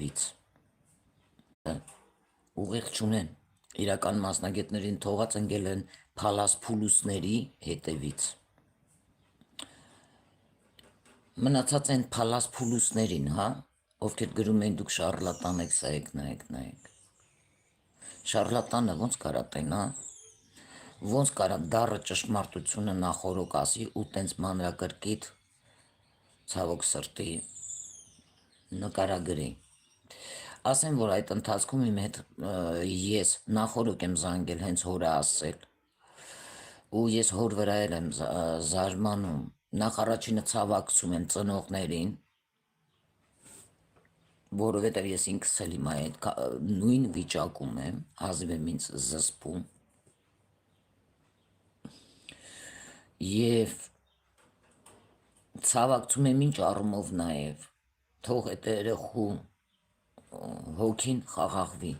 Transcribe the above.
վից ուղիղ չունեն, իրական մասնագետներին թողած ընկել են փալաս փուլուսների հետևից։ Մնացած են փալաս փուլուսներին, հա, ովքեր գրում են դուք շարլատան եք, սա եք, նայեք։ Շարլատանը ոնց կարա տեն, հա, ոնց կարա դառը ճշմարտությունը նախորոք ասի ու տենց մանրակրկիտ ցավոք սրտի նկարագրի։ Ասեմ, որ այդ ընթացքում իմ հետ ես նախորոք եմ զանգել հենց հորը ասել ու ես հոր վրա եմ զարմանում, նախ առաջինը ցավակցում եմ ծնողներին, որովհետև ես ինքս էլ հիմա այդ նույն վիճակում եմ, հազիվ եմ ինձ զսպում և ցավակցում եմ ինչ առումով նաև, թող այդ երեխու հոգին խաղաղվի,